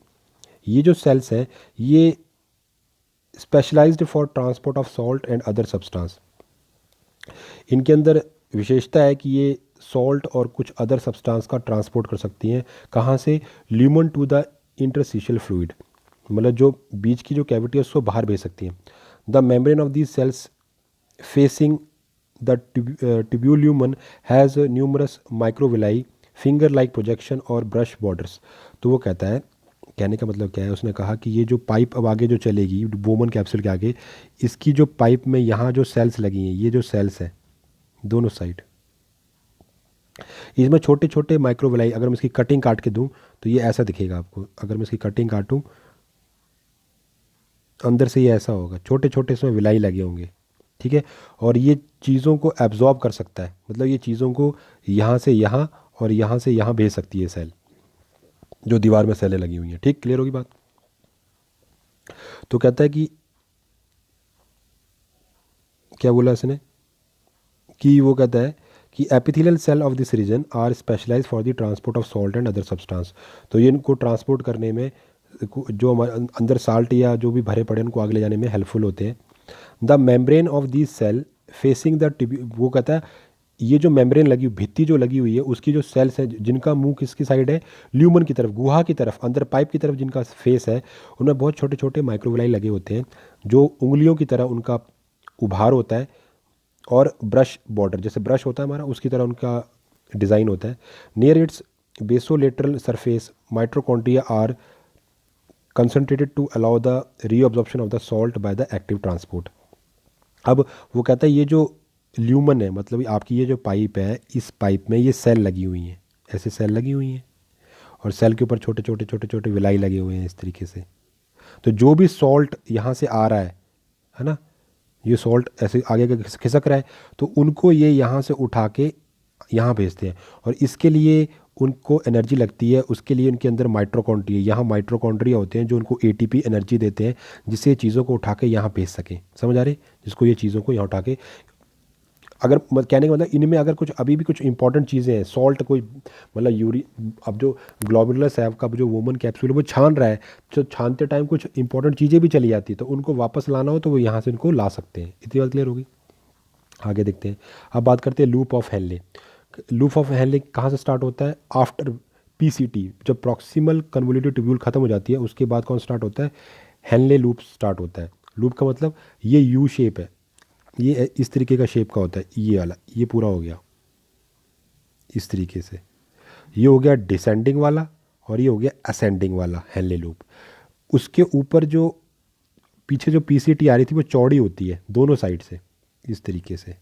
ये जो सेल्स हैं ये specialised for transport of salt and other substance. इनके अंदर विशेषता है कि ये सॉल्ट और कुछ अदर सब्सटेंस का ट्रांसपोर्ट कर सकती हैं। कहाँ से? Lumen to the interstitial fluid, मतलब जो बीच की जो कैविटी है उसको बाहर भेज सकती हैं। The membrane of these cells facing the tubulumen has numerous microvilli, finger like projection और brush borders। तो वो कहता है, कहने का मतलब क्या है? उसने कहा कि ये जो पाइप अब आगे जो चलेगी वोमन कैप्सूल के आगे, इसकी जो पाइप में यहाँ जो सेल्स लगी हैं, ये जो सेल्स हैं दोनों साइड, इसमें छोटे छोटे माइक्रोविलाई, अगर मैं इसकी कटिंग काट के दूँ तो ये ऐसा दिखेगा आपको। अगर मैं इसकी कटिंग काटूँ, अंदर से ये ऐसा होगा, छोटे छोटे इसमें विलाई लगे होंगे। ठीक है। और ये चीज़ों को एब्जॉर्ब कर सकता है, मतलब ये चीज़ों को यहाँ से यहाँ और यहाँ से यहाँ भेज सकती है सेल, जो दीवार में सेलें लगी हुई हैं। ठीक, क्लियर होगी बात। तो कहता है कि क्या बोला इसने, कि वो कहता है कि epithelial cell of this region are specialise for the transport of salt and other substance. तो ये इनको ट्रांसपोर्ट करने में, जो हमारे अंदर साल्ट या जो भी भरे पड़े उनको आगे ले जाने में हेल्पफुल होते हैं। The membrane of this cell facing the वो कहता है ये जो मेम्ब्रेन लगी, भित्ति जो लगी हुई है, उसकी जो सेल्स है जिनका मुंह किसकी साइड है, ल्यूमन की तरफ, गुहा की तरफ, अंदर पाइप की तरफ जिनका फेस है, उनमें बहुत छोटे छोटे माइक्रोविलाई लगे होते हैं जो उंगलियों की तरह उनका उभार होता है, और ब्रश बॉर्डर, जैसे ब्रश होता है हमारा उसकी तरह उनका डिज़ाइन होता है। Near its basolateral surface mitochondria are concentrated to allow the reabsorption of the salt by the active transport. अब वो कहता है ये जो ल्यूमन है, मतलब आपकी ये जो पाइप है, इस पाइप में ये सेल लगी हुई हैं, ऐसे सेल लगी हुई हैं, और सेल के ऊपर छोटे छोटे छोटे छोटे विलाई लगे हुए हैं इस तरीके से। तो जो भी सॉल्ट यहाँ से आ रहा है ना, ये सॉल्ट ऐसे आगे आगे खिसक रहा है, तो उनको ये यहाँ से उठा के यहाँ भेजते हैं, और इसके लिए उनको एनर्जी लगती है, उसके लिए उनके अंदर माइट्रोकॉन्ड्रिया, यहाँ माइट्रोकॉन्ड्रिया होते हैं जो उनको एटीपी एनर्जी देते हैं, जिससे ये चीज़ों को उठा के यहाँ भेज सकें। समझ आ रही, जिसको ये चीज़ों को यहाँ उठा के, अगर कहने का मतलब इनमें अगर कुछ अभी भी कुछ इंपॉर्टेंट चीज़ें हैं, सॉल्ट कोई मतलब यूरी, अब जो ग्लोबुलर सैव का जो वुमन कैप्सूल है वो छान रहा है, तो छानते टाइम कुछ इंपॉर्टेंट चीज़ें भी चली जाती है, तो उनको वापस लाना हो तो वो यहाँ से उनको ला सकते हैं। इतनी बात क्लियर होगी। आगे देखते हैं। अब बात करते हैं loop of Henley. Loop of Henley कहाँ से स्टार्ट होता है? आफ्टर पीसीटी, जब प्रॉक्सिमल कन्वोल्यूटेड ट्यूब्यूल खत्म हो जाती है उसके बाद कौन स्टार्ट होता है? हेनले लूप स्टार्ट होता है। लूप का मतलब ये यू शेप है, ये इस तरीके का शेप का होता है, ये वाला, ये पूरा हो गया इस तरीके से, ये हो गया डिसेंडिंग वाला, और ये हो गया असेंडिंग वाला हेनले लूप। उसके ऊपर जो पीछे जो पीसीटी आ रही थी वो चौड़ी होती है दोनों साइड से इस तरीके से,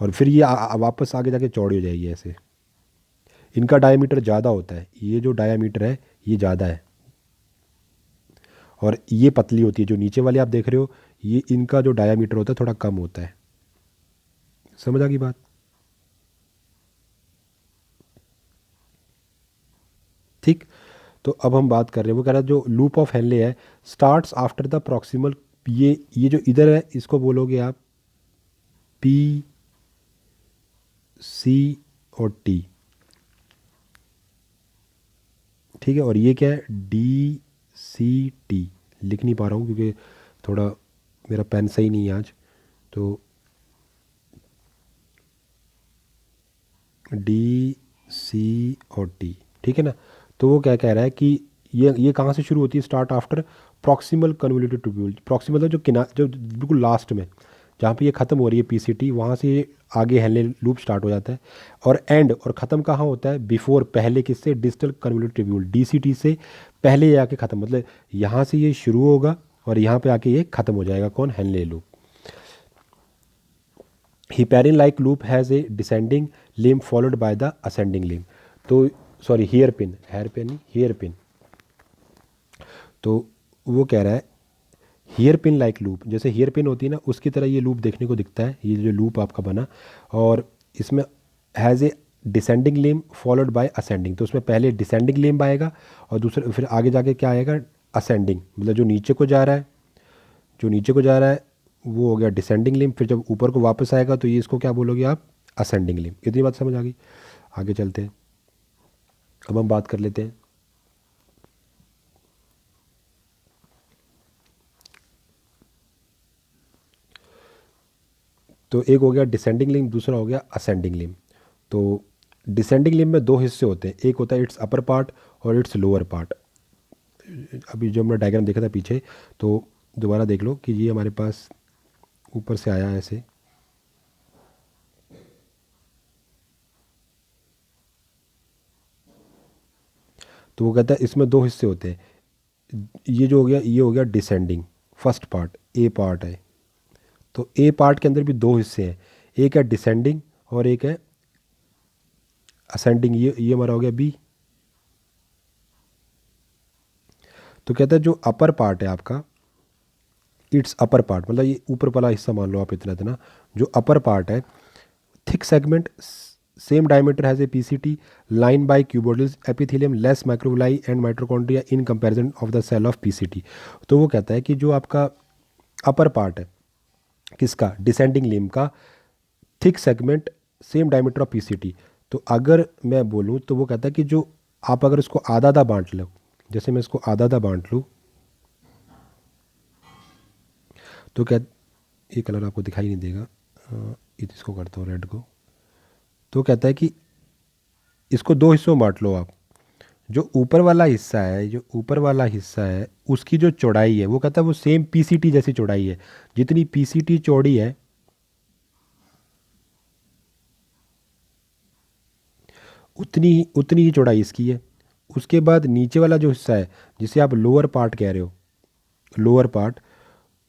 और फिर ये वापस आगे जाके चौड़ी हो जाएगी ऐसे। इनका डायमीटर ज़्यादा होता है, ये जो डायमीटर है ये ज़्यादा है, और ये पतली होती है। जो नीचे वाले आप देख रहे हो, ये इनका जो डायमीटर होता है थोड़ा कम होता है। समझ आ गई बात? ठीक। तो अब हम बात कर रहे हैं, वो कह रहा है जो लूप ऑफ हेनले है स्टार्ट्स आफ्टर द प्रॉक्सिमल, ये जो इधर है इसको बोलोगे आप पी सी और टी, ठीक है, और ये क्या है? D C T. लिख नहीं पा रहा हूँ क्योंकि थोड़ा मेरा पेन सही नहीं है आज, तो डी सी और टी, ठीक है ना। तो वो क्या कह रहा है कि ये कहाँ से शुरू होती है? Start after proximal convoluted tubule. Proximal जो जो बिल्कुल लास्ट में जहाँ पे ये ख़त्म हो रही है पीसीटी, वहाँ से ये आगे हेनले लूप स्टार्ट हो जाता है, और एंड और ख़त्म कहाँ होता है? बिफोर, पहले किससे? डिस्टल कन्वोल्यूटेड ट्यूब्यूल, डीसीटी से पहले ये आके ख़त्म, मतलब यहाँ से ये शुरू होगा और यहाँ पे आके ये ख़त्म हो जाएगा। कौन? Henle loop. हिपेरिन like loop has a descending limb followed by the ascending limb. तो sorry, hairpin, hairpin नहीं, हेयर पिन। तो वो कह रहा है हेयर पिन लाइक लूप, जैसे हेयर पिन होती है ना उसकी तरह ये लूप देखने को दिखता है, ये जो लूप आपका बना, और इसमें has a descending limb followed bye ascending. तो उसमें पहले डिसेंडिंग लिम आएगा और दूसरे फिर आगे जाके क्या आएगा? असेंडिंग, मतलब जो नीचे को जा रहा है, जो नीचे को जा रहा है वो हो गया डिसेंडिंग लिम, फिर जब ऊपर को वापस आएगा तो ये इसको क्या बोलोगे आप? असेंडिंग लिम। इतनी बात समझ आ गई? आगे चलते हैं। अब हम बात कर लेते हैं तो एक हो गया डिसेंडिंग लिम, दूसरा हो गया असेंडिंग लिम। तो डिसेंडिंग लिम में दो हिस्से होते हैं, एक होता है इट्स अपर पार्ट और इट्स लोअर पार्ट। अभी जो हमने डायग्राम देखा था पीछे, तो दोबारा देख लो कि ये हमारे पास ऊपर से आया है ऐसे, तो वो कहता है इसमें दो हिस्से होते हैं। ये जो हो गया, ये हो गया डिसेंडिंग फर्स्ट पार्ट, ए पार्ट है। तो ए पार्ट के अंदर भी दो हिस्से हैं, एक है डिसेंडिंग और एक है असेंडिंग। ये हमारा हो गया बी। तो कहता है जो अपर पार्ट है आपका, इट्स अपर पार्ट, मतलब ये ऊपर वाला हिस्सा मान लो आप, इतना इतना जो अपर पार्ट है, thick segment, same diameter has a PCT, line by cuboidals epithelium, less microvilli and mitochondria in comparison of the cell of PCT. तो वो कहता है कि जो आपका अपर पार्ट है किसका? डिसेंडिंग लिम्ब का, thick segment same diameter of PCT. तो अगर मैं बोलूँ तो वो कहता है कि जो आप अगर इसको आधा आधा बांट लो, जैसे मैं इसको आधा आधा बांट लूँ तो क्या, ये कलर आपको दिखाई नहीं देगा, इसको करता हूँ रेड को। तो कहता है कि इसको दो हिस्सों में बांट लो आप। जो ऊपर वाला हिस्सा है, जो ऊपर वाला हिस्सा है उसकी जो चौड़ाई है वो कहता है वो सेम पीसीटी जैसी चौड़ाई है। जितनी पीसीटी चौड़ी है उतनी ही चौड़ाई इसकी है। उसके बाद नीचे वाला जो हिस्सा है जिसे आप लोअर पार्ट कह रहे हो, लोअर पार्ट,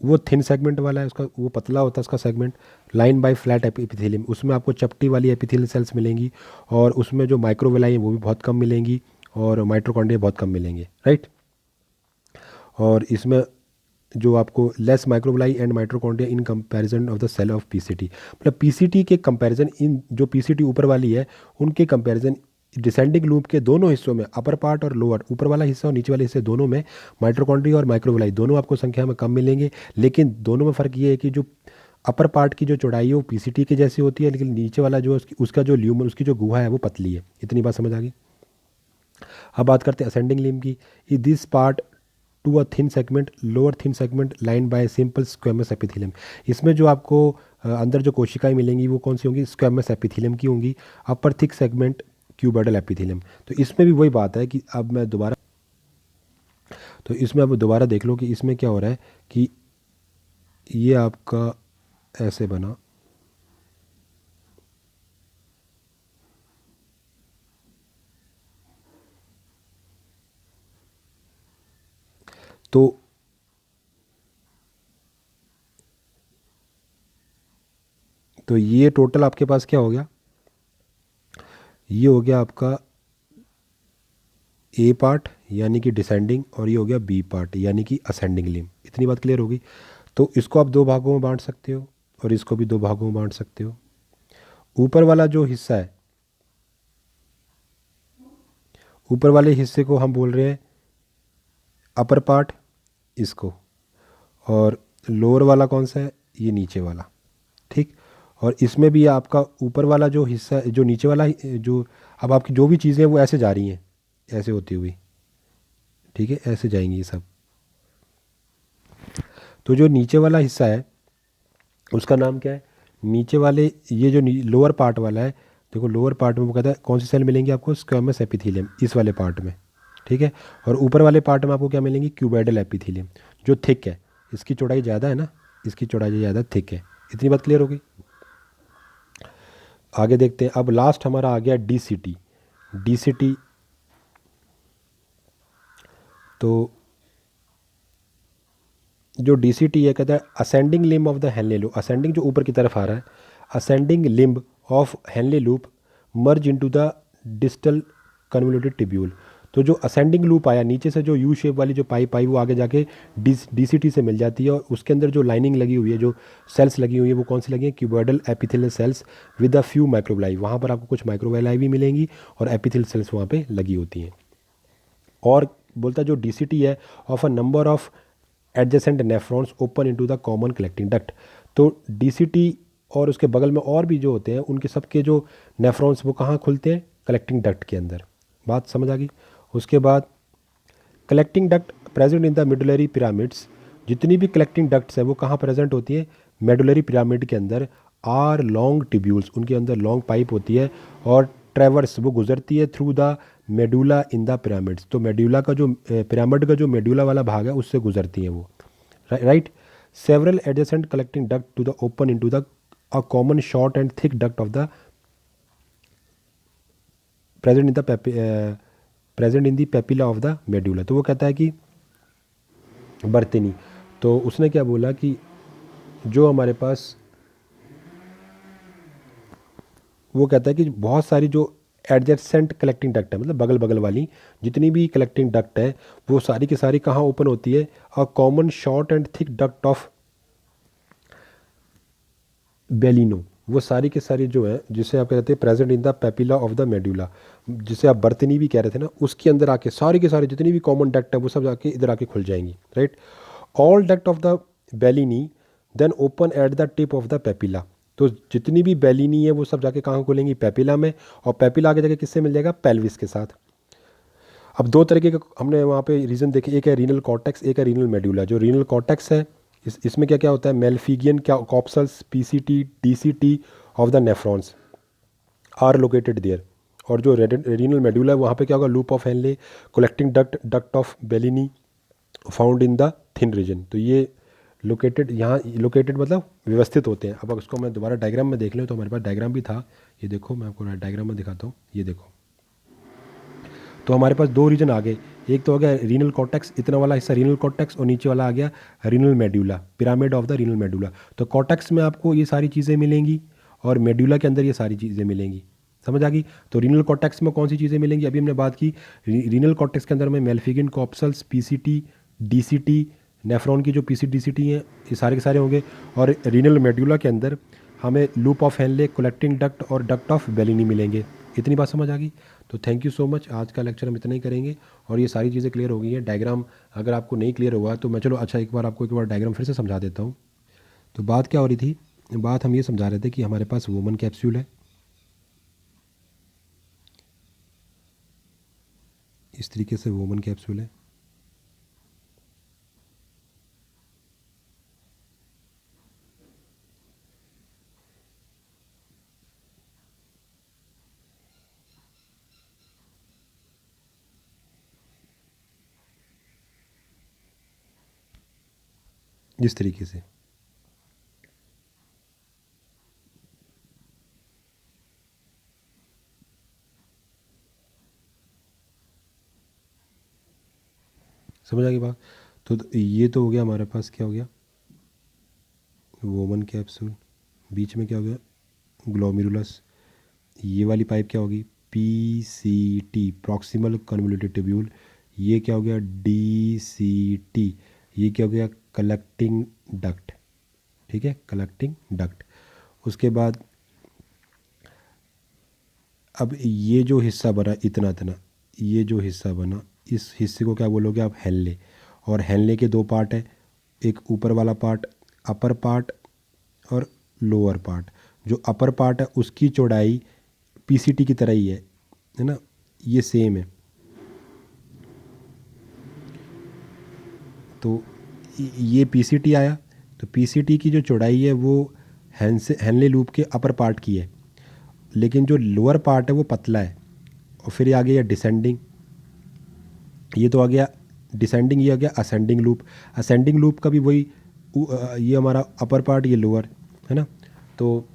वो थिन सेगमेंट वाला है, उसका वो पतला होता है उसका segment. Line bye flat epithelium, उसमें आपको चपटी वाली एपिथेलियल सेल्स मिलेंगी और उसमें जो माइक्रोविलाई है वो भी बहुत कम मिलेंगी और माइटोकॉन्ड्रिया बहुत कम मिलेंगे, राइट। और इसमें जो आपको less microvilli and mitochondria in comparison of the cell of PCT, मतलब पीसीटी के कंपैरिजन, इन जो पीसीटी ऊपर वाली है उनके कंपैरिजन डिसेंडिंग लूप के दोनों हिस्सों में, अपर पार्ट और लोअर, ऊपर वाला हिस्सा और नीचे वाले हिस्से दोनों में माइटोकॉन्ड्रिया और माइक्रोविलाई दोनों आपको संख्या में कम मिलेंगे। लेकिन दोनों में फ़र्क ये है कि जो अपर पार्ट की जो चौड़ाई है वो पीसीटी की जैसी होती है, लेकिन नीचे वाला जो उसका जो ल्यूमन, उसकी जो गुहा है वो पतली है। इतनी बात समझ आ गई। अब बात करते हैं असेंडिंग लिम्ब की। This part to a thin segment, lower thin segment line by simple squamous epithelium. इसमें जो आपको अंदर जो कोशिकाएं मिलेंगी वो कौन सी होंगी, स्क्वेमस एपिथेलियम की होंगी। अपर थिक सेगमेंट क्यूबोइडल एपिथेलियम। तो इसमें भी वही बात है कि अब मैं दोबारा, तो इसमें अब दोबारा देख लो कि इसमें क्या हो रहा है कि ये आपका ऐसे बना, तो ये टोटल आपके पास क्या हो गया, ये हो गया आपका ए पार्ट यानी कि डिसेंडिंग, और ये हो गया बी पार्ट यानी कि असेंडिंग लिम्ब। इतनी बात क्लियर होगी। तो इसको आप दो भागों में बांट सकते हो और इसको भी दो भागों में बांट सकते हो। ऊपर वाला जो हिस्सा है, ऊपर वाले हिस्से को हम बोल रहे हैं अपर पार्ट, इसको, और लोअर वाला कौन सा है, ये नीचे वाला, ठीक। और इसमें भी आपका ऊपर वाला जो हिस्सा है, जो नीचे वाला जो, अब आपकी जो भी चीज़ें वो ऐसे जा रही हैं, ऐसे होती हुई, ठीक है, ऐसे जाएंगी ये सब। तो जो नीचे वाला हिस्सा है उसका नाम क्या है, नीचे वाले, ये जो लोअर पार्ट वाला है, देखो लोअर पार्ट में वो कहता है कौन सी सेल मिलेंगी आपको, स्क्वेमस एपिथेलियम, इस वाले पार्ट में, ठीक है। और ऊपर वाले पार्ट में आपको क्या मिलेंगी, क्यूबोइडल एपिथेलियम, जो थिक है, इसकी चौड़ाई ज़्यादा है ना, इसकी चौड़ाई ज़्यादा थिक है। इतनी बात क्लियर हो गई। आगे देखते हैं। अब लास्ट हमारा आ गया डीसीटी। डीसीटी तो जो डीसीटी है कहता है ascending limb of the Henle loop, ascending जो ऊपर की तरफ आ रहा है, ascending limb of Henle loop merge into the distal convoluted tubule. तो जो असेंडिंग लूप आया नीचे से, जो यू शेप वाली जो पाइप आई वो आगे जाके डीसीटी से मिल जाती है और उसके अंदर जो लाइनिंग लगी हुई है, जो सेल्स लगी हुई है, वो कौन सी लगी है, cuboidal epithelial cells with a few microvilli. वहाँ पर आपको कुछ माइक्रोविलाई भी मिलेंगी और एपिथेलियल सेल्स वहाँ पे लगी होती हैं। और बोलता जो डीसीटी है of a number of adjacent nephrons open into the common collecting duct. तो डीसीटी और उसके बगल में और भी जो होते हैं उनके सबके जो नेफ्रॉन्स वो कहाँ खुलते हैं, कलेक्टिंग डक्ट के अंदर। बात समझ आ गई। उसके बाद collecting duct present in the medullary pyramids. जितनी भी कलेक्टिंग डक्ट्स हैं वो कहाँ प्रेजेंट होती है, मेडुलरी पिरामिड के अंदर। आर लॉन्ग ट्यूब्यूल्स, उनके अंदर लॉन्ग पाइप होती है और ट्रेवर्स वो गुजरती है through the medulla in the pyramids. तो मेडुला का जो पिरामिड का जो मेडुला वाला भाग है उससे गुजरती हैं वो, right. Several adjacent collecting duct to the open into the a common short and thick duct of the present in the present in the papilla of the medulla. तो वो कहता है कि बर्तनी, तो उसने क्या बोला कि जो हमारे पास, वो कहता है कि बहुत सारी जो एडजेसेंट कलेक्टिंग डक्ट है, मतलब बगल बगल वाली जितनी भी कलेक्टिंग डक्ट है वो सारी की सारी कहाँ ओपन होती है, a common short and thick duct of Bellini. वो सारी की सारी जो है, जिसे आप कहते हैं present in the papilla of the medulla, जिसे आप बर्तनी भी कह रहे थे ना, उसके अंदर आके सारी के सारी जितनी भी कॉमन डक्ट है वो सब जाके इधर आके खुल जाएंगी, right. All duct of the Bellini then open at the tip of the papilla. तो जितनी भी बेलिनी है वो सब जाके कहाँ खुलेंगी, पेपिला में, और पेपिला आगे जाके किससे मिल जाएगा, पेल्विस के साथ। अब दो तरीके के हमने वहाँ पे रीजन देखे, एक है रीनल कॉर्टेक्स, एक है रीनल मेड्यूला। जो रीनल कॉर्टेक्स है इसमें क्या क्या होता है, मेलफिगियन क्या corpuscles, PCT, DCT of the nephrons are located there. और जो रीनल मेड्यूला है वहाँ पे क्या होगा, loop of Henle, collecting duct, duct of Bellini found in the thin region. तो ये लोकेटेड, यहाँ लोकेटेड मतलब व्यवस्थित होते हैं। अब उसको मैं दोबारा डायग्राम में देख लें तो हमारे पास डायग्राम भी था, ये देखो मैं आपको डायग्राम में दिखाता हूँ, ये देखो। तो हमारे पास दो रीजन आ गए, एक तो हो गया रीनल कॉर्टेक्स, इतना वाला हिस्सा रीनल कॉर्टेक्स, और नीचे वाला आ गया renal medulla, pyramid of the renal medulla. तो कॉर्टेक्स में आपको ये सारी चीज़ें मिलेंगी और मेड्यूला के अंदर ये सारी चीज़ें मिलेंगी, समझ आ गई। तो रीनल कॉर्टेक्स में कौन सी चीज़ें मिलेंगी, अभी हमने बात की रीनल कॉर्टेक्स के अंदर में मेलफिगिन, कॉप्सल्स, पीसीटी, डीसीटी, नेफ्रॉन की जो पीसी डीसीटी हैं ये सारे के सारे होंगे। और रीनल मेड्यूला के अंदर हमें loop of Henle, collecting duct और डक्ट ऑफ बेलिनी मिलेंगे। इतनी बात समझ आ गई। तो थैंक यू सो मच, आज का लेक्चर हम इतना ही करेंगे और ये सारी चीज़ें क्लियर हो गई हैं। डायग्राम अगर आपको नहीं क्लियर हुआ तो मैं चलो अच्छा एक बार आपको एक बार डायग्राम फिर से समझा देता हूँ। तो बात क्या हो रही थी, बात हम ये समझा रहे थे कि हमारे पास वुमन कैप्सूल है, इस तरीके से वुमन कैप्सूल है। जिस तरीके से समझ आ गई बात। तो ये तो हो गया हमारे पास, क्या हो गया, वुमन कैप्सूल। बीच में क्या हो गया, ग्लोमेरुलस। ये वाली पाइप क्या होगी, पीसीटी, प्रॉक्सिमल कन्वोल्यूटेड ट्यूब्यूल। ये क्या हो गया, डीसीटी। ये क्या हो गया, कलेक्टिंग डक्ट, ठीक है, कलेक्टिंग डक्ट। उसके बाद अब ये जो हिस्सा बना इतना इतना, ये जो हिस्सा बना, इस हिस्से को क्या बोलोगे आप, हेनले। और हेनले के दो पार्ट है, एक ऊपर वाला पार्ट, अपर पार्ट, और लोअर पार्ट। जो अपर पार्ट है उसकी चौड़ाई पीसीटी की तरह ही है ना, ये सेम है। तो ये पीसीटी आया, तो पीसीटी की जो चौड़ाई है वो हेनले लूप के अपर पार्ट की है, लेकिन जो लोअर पार्ट है वो पतला है। और फिर ये आ गया डिसेंडिंग, ये तो आ गया डिसेंडिंग, ये आ गया असेंडिंग लूप। असेंडिंग लूप का भी वही, ये हमारा अपर पार्ट, ये लोअर है ना। तो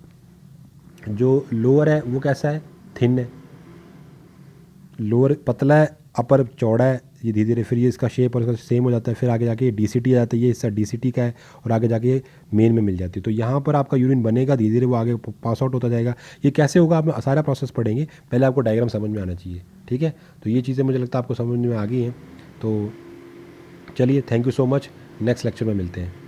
जो लोअर है वो कैसा है, थिन है, लोअर पतला है, अपर चौड़ा है। ये धीरे धीरे फिर ये इसका शेप और इसका सेम हो जाता है, फिर आगे जाके ये डीसीटी आ जाता है, ये हिस्सा डीसीटी का है, और आगे जाके ये मेन में मिल जाती है। तो यहाँ पर आपका यूरिन बनेगा, धीरे धीरे वो आगे पास आउट होता जाएगा। ये कैसे होगा आप सारा प्रोसेस पढ़ेंगे, पहले आपको डायग्राम समझ में आना चाहिए, ठीक है। तो ये चीज़ें मुझे लगता है आपको समझ में आ गई हैं। तो चलिए, thank you so much, next lecture में मिलते हैं।